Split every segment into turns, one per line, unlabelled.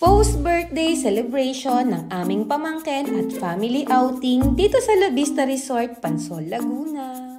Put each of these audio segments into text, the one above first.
Post-birthday celebration ng aming pamangkin at family outing dito sa La Vista Resort, Pansol, Laguna.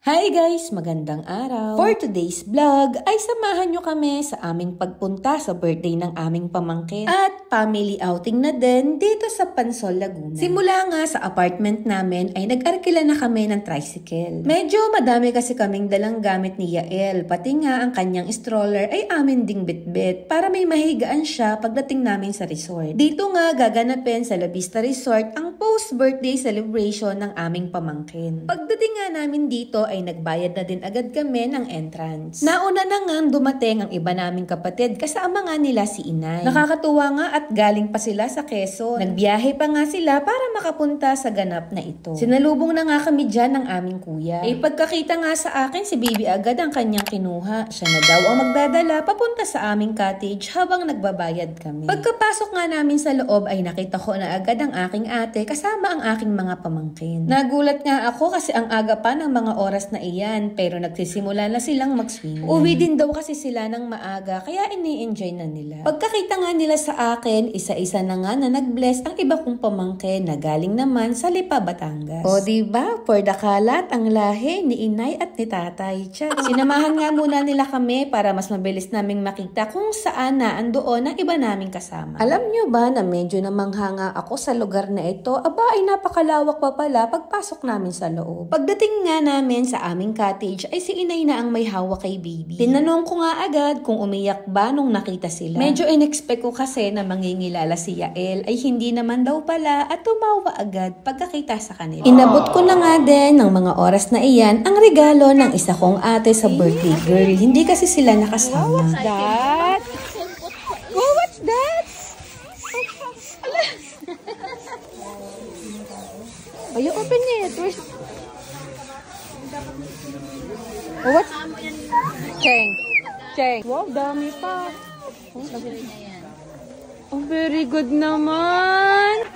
Hi guys! Magandang araw! For today's vlog ay samahan nyo kami sa aming pagpunta sa birthday ng aming pamangkin at family outing na din dito sa Pansol, Laguna. Simula nga sa apartment namin ay nag-arkila na kami ng tricycle. Medyo madami kasi kaming dalang gamit ni Yael, pati nga ang kanyang stroller ay amin ding bitbit para may mahigaan siya pagdating namin sa resort. Dito nga gaganapin sa La Vista Resort ang post-birthday celebration ng aming pamangkin. Pagdating nga namin dito ay nagbayad na din agad kami ng entrance. Nauna na nga dumating ang iba naming kapatid kasama nga nila si Inay. Nakakatuwa nga at galing pa sila sa Quezon. Nagbiyahe pa nga sila para makapunta sa ganap na ito. Sinalubong na nga kami dyan ng aming kuya. Ay pagkakita nga sa akin si Baby agad ang kanyang kinuha. Siya na daw ang magdadala papunta sa aming cottage habang nagbabayad kami. Pagkapasok nga namin sa loob ay nakita ko na agad ang aking ate kasama ang aking mga pamangkin. Nagulat nga ako kasi ang aga pa ng mga oras na iyan pero nagsisimula na silang mag-swim. Uwi din daw kasi sila ng maaga kaya ini-enjoy na nila. Pagkakita nga nila sa akin, isa-isa na nga na nag-bless ang iba kong pamangkin na galing naman sa Lipa, Batangas. O diba, for the kalat ang lahi ni Inay at ni Tatay. Sinamahan nga muna nila kami para mas mabilis naming makita kung saan na andoon ang iba naming kasama. Alam nyo ba na medyo namanghanga ako sa lugar na ito? Aba ay napakalawak pa pala pagpasok namin sa loob. Pagdating nga namin sa aming cottage ay si Inay na ang may hawak kay Baby. Tinanong ko nga agad kung umiyak ba nung nakita sila. Medyo in-expect ko kasi na mangingilala si Yael ay hindi naman daw pala at tumawa agad pagkakita sa kanila. Inabot ko na nga din ng mga oras na iyan ang regalo ng isa kong ate sa birthday girl. Hindi kasi sila nakasama.
What's that? Oh, what's that? Oh, you open it. Where's... Oh, what? Cheng. Cheng. Wow, dami pa. Oh, very good naman.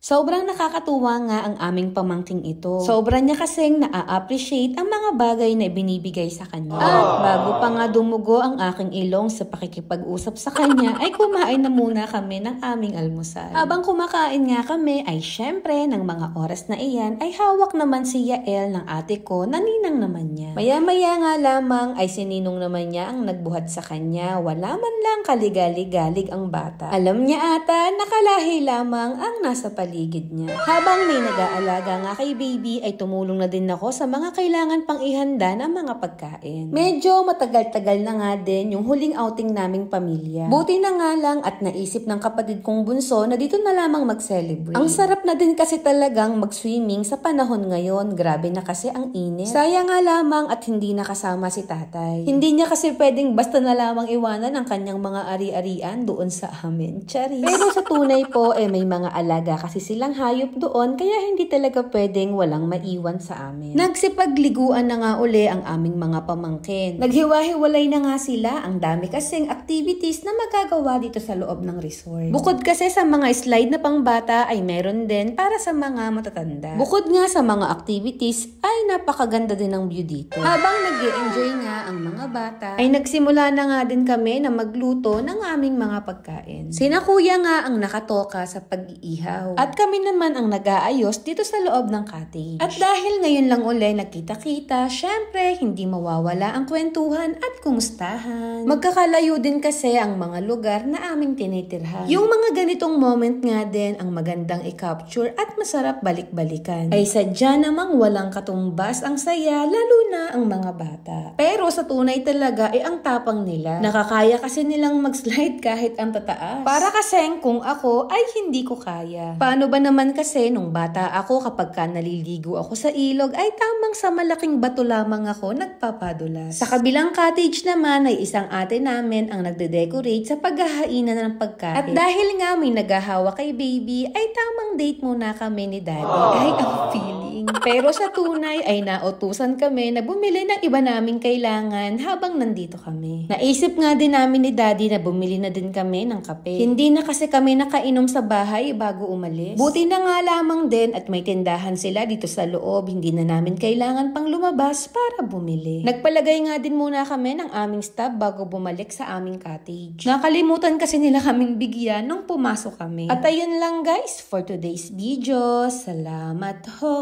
Sobrang nakakatuwa nga ang aming pamangking ito. Sobrang niya kasing na-appreciate ang mga bagay na binibigay sa kanya. At bago pa nga dumugo ang aking ilong sa pakikipag-usap sa kanya, ay kumain na muna kami ng aming almusal. Habang kumakain nga kami, ay syempre ng mga oras na iyan, ay hawak naman si Yael ng ate ko na ninang naman niya. Maya-maya nga lamang ay sininong naman niya ang nagbuhat sa kanya. Wala man lang kaligalig-galig ang bata. Alam niya ata, nakalahi lamang ang nasa paligid niya. Habang may nag-aalaga nga kay Baby ay tumulong na din ako sa mga kailangan pang ihanda ng mga pagkain. Medyo matagal-tagal na nga din yung huling outing naming pamilya. Buti na nga lang at naisip ng kapatid kong bunso na dito na lamang mag-celebrate. Ang sarap na din kasi talagang mag-swimming sa panahon ngayon. Grabe na kasi ang init. Sayang nga lamang at hindi nakasama si tatay. Hindi niya kasi pwedeng basta na lamang iwanan ang kanyang mga ari-arian doon sa amin. Charis. Pero sa tunay po may mga alaga kasi silang hayop doon kaya hindi talaga pwedeng walang maiwan sa amin. Nagsipagliguan na nga uli ang aming mga pamangkin. Naghiwa-hiwalay na nga sila. Ang dami kasing activities na magagawa dito sa loob ng resort. Bukod kasi sa mga slide na pangbata ay meron din para sa mga matatanda. Bukod nga sa mga activities ay napakaganda din ng view dito. Habang nag-i-enjoy nga ang mga bata ay nagsimula na nga din kami na magluto ng aming mga pagkain. Sina kuya nga ang nakatoka sa pag-iihaw. At kami naman ang nag-aayos dito sa loob ng cottage. At dahil ngayon lang uli nagkita-kita, syempre hindi mawawala ang kwentuhan at kumustahan. Magkakalayo din kasi ang mga lugar na aming tinitirhan. Yung mga ganitong moment nga din ang magandang i-capture at masarap balik-balikan. Ay sadya namang walang katumbas ang saya, lalo na ang mga bata. Pero sa tunay talaga ay ang tapang nila. Nakakaya kasi nilang mag-slide kahit ang tataas. Para kasing kung ako ay hindi ko kaya. Paano ba naman kasi nung bata ako kapag ka naliligo ako sa ilog ay tamang sa malaking bato lamang ako nagpapadulas. Sa kabilang cottage naman ay isang ate namin ang nagde-decorate sa paghahainan ng pagkain. At dahil nga may naghahawa kay Baby ay tamang date muna kami ni Daddy. Ay ang feeling. Pero sa tunay ay nautusan kami na bumili ng iba naming kailangan habang nandito kami. Naisip nga din namin ni Daddy na bumili na din kami ng kape. Hindi na kasi kami nakainom sa bahay bago umalis. Buti na nga lamang din at may tindahan sila dito sa loob, hindi na namin kailangan pang lumabas para bumili. Nagpalagay nga din muna kami ng aming stub bago bumalik sa aming cottage. Nakalimutan kasi nila kaming bigyan nung pumasok kami. At ayun lang guys for today's video. Salamat ho!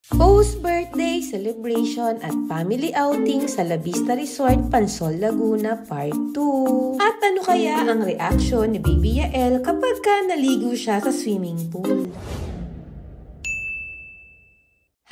Post-birthday celebration at family outing sa La Vista Resort, Pansol, Laguna, Part 2. At ano kaya ang reaction ni Baby Yael kapag naligo siya sa swimming pool?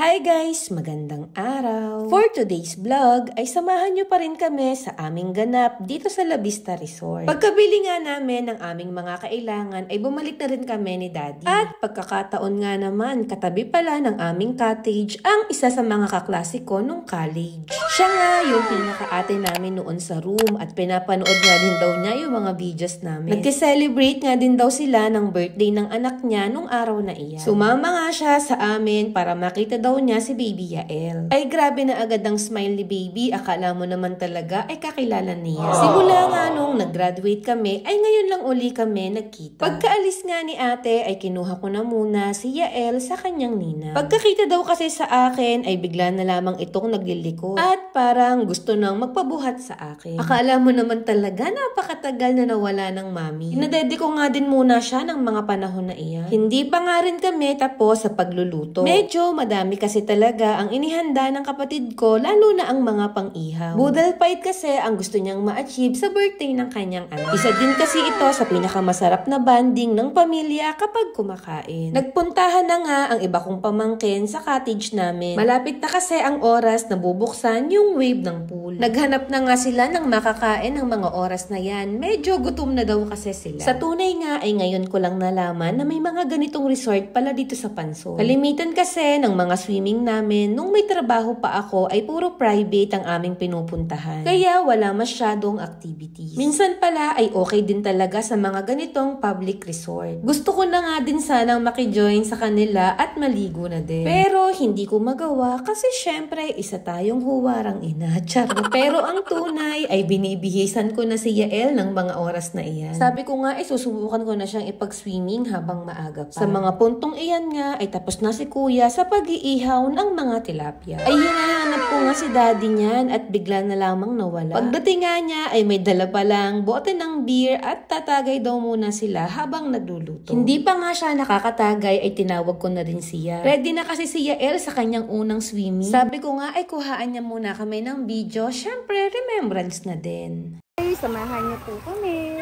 Hi guys! Magandang araw! For today's vlog ay samahan nyo pa rin kami sa aming ganap dito sa La Vista Resort. Pagkabili nga namin ng aming mga kailangan ay bumalik na rin kami ni Daddy. At pagkakataon nga naman, katabi pala ng aming cottage ang isa sa mga kaklase ko nung college. Siya nga yung pinaka-ate namin noon sa room at pinapanood nga din daw niya yung mga videos namin. Nag-celebrate nga din daw sila ng birthday ng anak niya nung araw na iyan. Sumama nga siya sa amin para makita daw niya si Baby Yael. Ay grabe na agad ang smile ni Baby, akala mo naman talaga ay kakilala niya. Simula nga nung nag-graduate kami ay ngayon lang uli kami nagkita. Pagkaalis nga ni ate ay kinuha ko na muna si Yael sa kanyang nina. Pagkakita daw kasi sa akin ay bigla na lamang itong nagliliko at parang gusto nang magpabuhat sa akin. Akala mo naman talaga napakatagal na nawala ng mami. Inadede ko nga din muna siya ng mga panahon na iyan. Hindi pa nga rin kami tapos sa pagluluto. Medyo madami kasi talaga ang inihanda ng kapatid ko, lalo na ang mga pang-ihaw. Budal fight kasi ang gusto niyang ma-achieve sa birthday ng kanyang anak. Isa din kasi ito sa pinakamasarap na banding ng pamilya kapag kumakain. Nagpuntahan na nga ang iba kong pamangkin sa cottage namin. Malapit na kasi ang oras na bubuksan yung wave ng pool. Naghanap na nga sila ng makakain ng mga oras na yan. Medyo gutom na daw kasi sila. Sa tunay nga ay ngayon ko lang nalaman na may mga ganitong resort pala dito sa Pansol. Kalimitan kasi ng mga swimming namin nung may trabaho pa ako ay puro private ang aming pinupuntahan. Kaya wala masyadong activities. Minsan pala ay okay din talaga sa mga ganitong public resort. Gusto ko na nga din sanang makijoin sa kanila at maligo na din. Pero hindi ko magawa kasi syempre isa tayong huwarang ina. Charot. Pero ang tunay ay binibihisan ko na si Yael ng mga oras na iyan. Sabi ko nga ay susubukan ko na siyang ipag-swimming habang maaga pa. Sa mga puntong iyan nga ay tapos na si kuya sa pag-iihaw ng mga tilapia. Ay hinahanap ko nga si daddy niyan at bigla na lamang nawala. Pagdating nga niya ay may dala pa lang bote ng beer at tatagay daw muna sila habang nagluluto. Hindi pa nga siya nakakatagay ay tinawag ko na rin siya. Ready na kasi si Yael sa kanyang unang swimming. Sabi ko nga ay kuhaan niya muna kami ng video. Syempre remembrance na din.
Ay, samahan niyo po kami.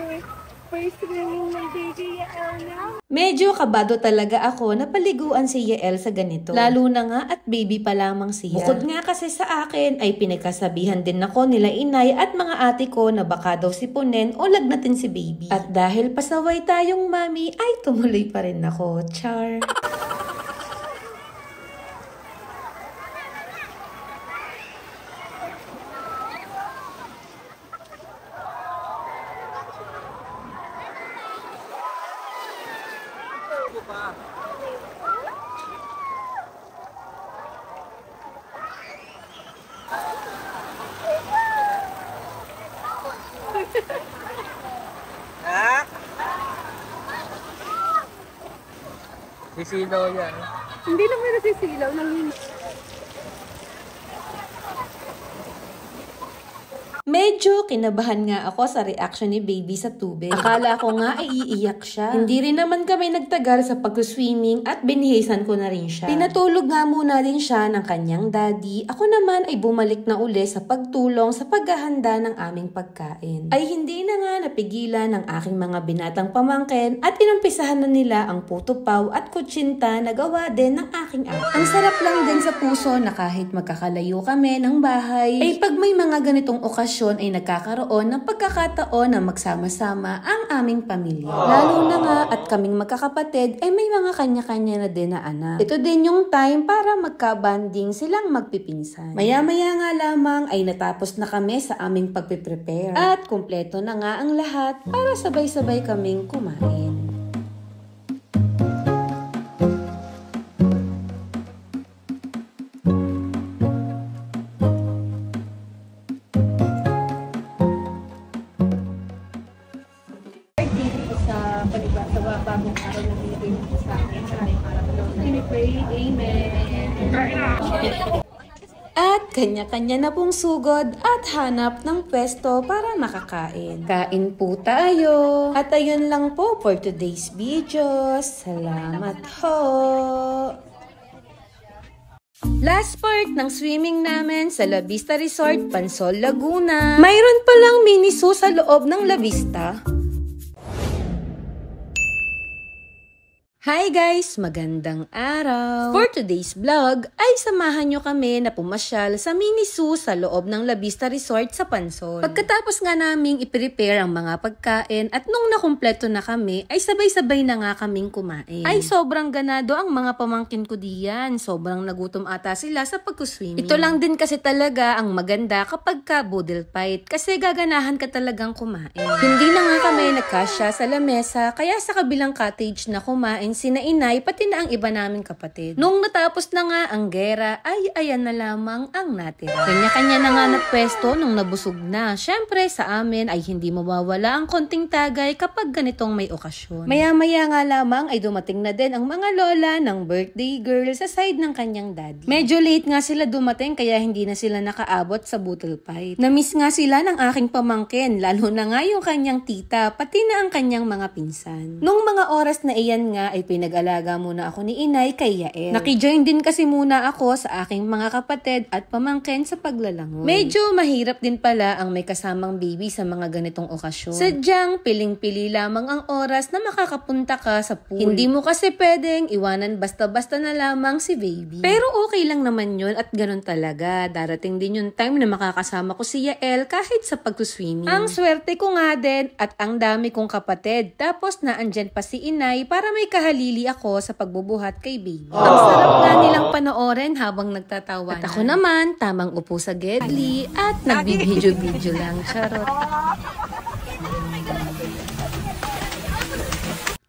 First swimming ng Baby Yael na.
Medyo kabado talaga ako na paliguan si Yael sa ganito. Lalo na nga at baby pa lamang siya. Bukod nga kasi sa akin ay pinagkasabihan din ako nila inay at mga ate ko na baka daw sipunin o lagnatin si baby. At dahil pasaway tayong mami ay tumuloy pa rin ako. Char!
Sisilaw yan.
Hindi lang may nasisilaw.
Medyo kinabahan nga ako sa reaction ni baby sa tubig. Akala ko nga ay iiyak siya. Hindi rin naman kami nagtagal sa pag-swimming at binihisan ko na rin siya. Pinatulog nga muna din siya ng kanyang daddy. Ako naman ay bumalik na uli sa pagtulong sa paghahanda ng aming pagkain. Ay hindi na nga napigilan ng aking mga binatang pamangkin at inumpisahan na nila ang puto paw at kutsinta na gawa din ng aking ate. Ang sarap lang din sa puso na kahit magkakalayo kami ng bahay, ay pag may mga ganitong okasyon ay nagkakaroon ng pagkakataon na magsama-sama ang aming pamilya. Lalo na nga at kaming magkakapatid ay may mga kanya-kanya na din na anak. Ito din yung time para magka-banding silang magpipinsan. Maya-maya nga lamang ay natapos na kami sa aming pagpiprepare. At kumpleto na nga ang lahat para sabay-sabay kaming kumain.
bagong araw na bibigay mo sa akin. Maraming araw. I pray, amen.
At kanya-kanya na pong sugod at hanap ng pwesto para makakain. Kain po tayo. At ayun lang po for today's video. Salamat ho! Last part ng swimming namin sa La Vista Resort, Pansol, Laguna. Mayroon palang mini zoo sa loob ng La Vista. Hi guys! Magandang araw! For today's vlog ay samahan nyo kami na pumasyal sa mini zoo sa loob ng La Vista Resort sa Pansol. Pagkatapos nga naming i-prepare ang mga pagkain at nung nakumpleto na kami ay sabay-sabay na nga kaming kumain. Ay sobrang ganado ang mga pamangkin ko diyan. Sobrang nagutom ata sila sa pagkuswimming. Ito lang din kasi talaga ang maganda kapag ka boodle fight kasi gaganahan ka talagang kumain. Hindi na nga kami nagkasya sa lamesa kaya sa kabilang cottage na kumain sina inay pati na ang iba naming kapatid. Nung natapos na nga ang gera ay ayan na lamang ang natira. Kanya-kanya na nga na pwesto nung nabusog na. Syempre sa amin ay hindi mawawala ang konting tagay kapag ganitong may okasyon. Maya-maya nga lamang ay dumating na din ang mga lola ng birthday girl sa side ng kanyang daddy. Medyo late nga sila dumating kaya hindi na sila nakaabot sa boodle fight. Namiss nga sila ng aking pamangkin lalo na nga yung kanyang tita pati na ang kanyang mga pinsan. Nung mga oras na iyan nga ay pinag-alaga muna ako ni inay kay Yael. Nakijoin din kasi muna ako sa aking mga kapatid at pamangkin sa paglalangoy. Medyo mahirap din pala ang may kasamang baby sa mga ganitong okasyon. Sadyang piling-pili lamang ang oras na makakapunta ka sa pool. Hindi mo kasi pwedeng iwanan basta-basta na lamang si baby. Pero okay lang naman yun at ganun talaga. Darating din yung time na makakasama ko si Yael kahit sa pagsuswimming. Ang swerte ko nga din at ang dami kong kapatid. Tapos naandyan pa si inay para may kahalili ako sa pagbubuhat kay baby. Ang sarap nga nilang panoorin habang nagtatawa. At ako naman, tamang upo sa gedli at nagbibidyo-video lang. Charot.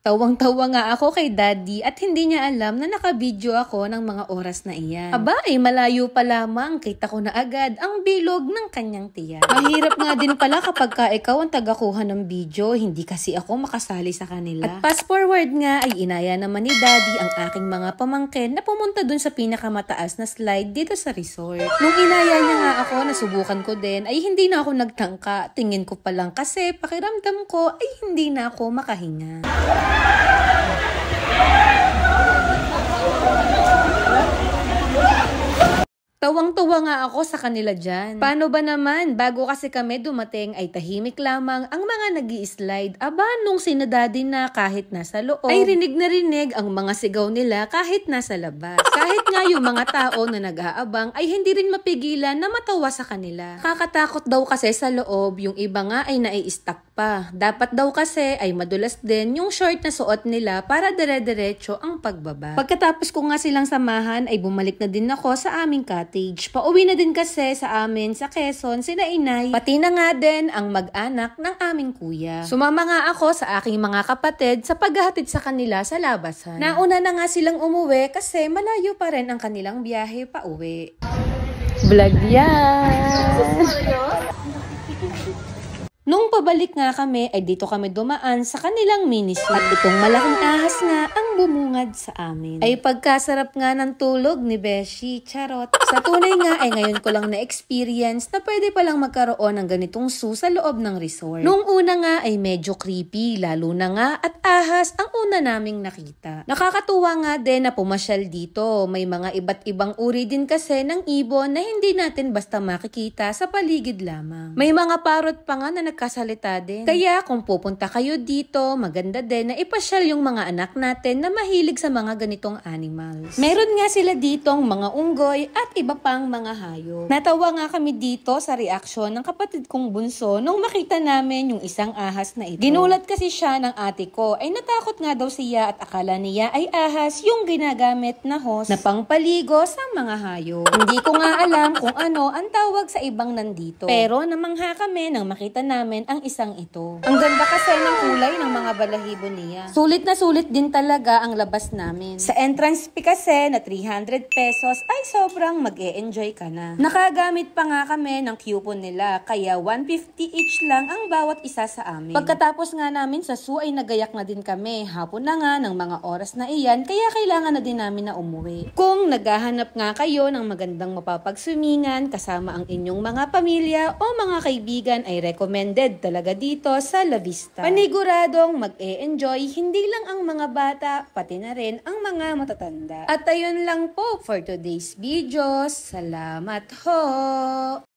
Tawang-tawa nga ako kay daddy at hindi niya alam na nakabidyo ako ng mga oras na iyan. Aba ay malayo pa lamang, kita ko na agad ang bilog ng kanyang tiyan. Mahirap nga din pala kapag ka ikaw ang tagakuha ng video, hindi kasi ako makasali sa kanila. At fast forward nga ay inaya naman ni daddy ang aking mga pamangkin na pumunta dun sa pinakamataas na slide dito sa resort. Nung inaya niya nga ako, nasubukan ko din, ay hindi na ako nagtangka. Tingin ko pa lang kasi pakiramdam ko ay hindi na ako makahinga. Tawang-tuwa nga ako sa kanila dyan. Paano ba naman? Bago kasi kami dumating ay tahimik lamang ang mga nag-i-slide. Aba, nung sinadadi na kahit nasa loob, ay rinig na rinig ang mga sigaw nila kahit nasa labas. Kahit nga yung mga tao na nag-aabang ay hindi rin mapigilan na matawa sa kanila. Kakatakot daw kasi sa loob, yung iba nga ay nai-stuck pa. Dapat daw kasi ay madulas din yung short na suot nila para dire-diretso ang pagbaba. Pagkatapos ko nga silang samahan ay bumalik na din ako sa aming cottage. Pauwi na din kasi sa amin sa Quezon sina inay, pati na nga din ang mag-anak ng aming kuya. Sumama nga ako sa aking mga kapatid sa paghahatid sa kanila sa labasan. Nauna na nga silang umuwi kasi malayo pa rin ang kanilang biyahe pauwi. Vlog yan! Nung pabalik nga kami, ay dito kami dumaan sa kanilang mini zoo. At itong malaking ahas nga ang bumungad sa amin. Ay pagkasarap nga ng tulog ni Beshi, charot. Sa tunay nga ay ngayon ko lang na-experience na pwede palang magkaroon ng ganitong zoo sa loob ng resort. Nung una nga ay medyo creepy, lalo na nga at ahas ang una naming nakita. Nakakatuwa nga din na pumasyal dito. May mga iba't ibang uri din kasi ng ibon na hindi natin basta makikita sa paligid lamang. May mga parrot pa nga na nagkasalita din. Kaya kung pupunta kayo dito, maganda din na ipasyal yung mga anak natin na mahilig sa mga ganitong animals. Meron nga sila ditong mga unggoy at iba pang mga hayop. Natawa nga kami dito sa reaksyon ng kapatid kong bunso nung makita namin yung isang ahas na ito. Ginulat kasi siya ng ate ko ay natakot nga daw siya at akala niya ay ahas yung ginagamit na hose na pangpaligo sa mga hayop. Hindi ko nga alam kung ano ang tawag sa ibang nandito. Pero namangha kami nang makita namin ang ng isang ito. Ang ganda kasi ng kulay ng mga balahibo niya. Sulit na sulit din talaga ang labas namin. Sa entrance fee kasi na 300 pesos ay sobrang mag-e-enjoy ka na. Nakagamit pa nga kami ng coupon nila kaya 150 each lang ang bawat isa sa amin. Pagkatapos nga namin sa zoo ay nagayak na din kami. Hapon na nga ng mga oras na iyan kaya kailangan na din namin na umuwi. Kung naghahanap nga kayo ng magandang mapapagsumingan kasama ang inyong mga pamilya o mga kaibigan ay recommended talaga dito sa La Vista. Paniguradong mag-e-enjoy hindi lang ang mga bata pati na rin ang mga matatanda. At ayun lang po for today's video. Salamat ho!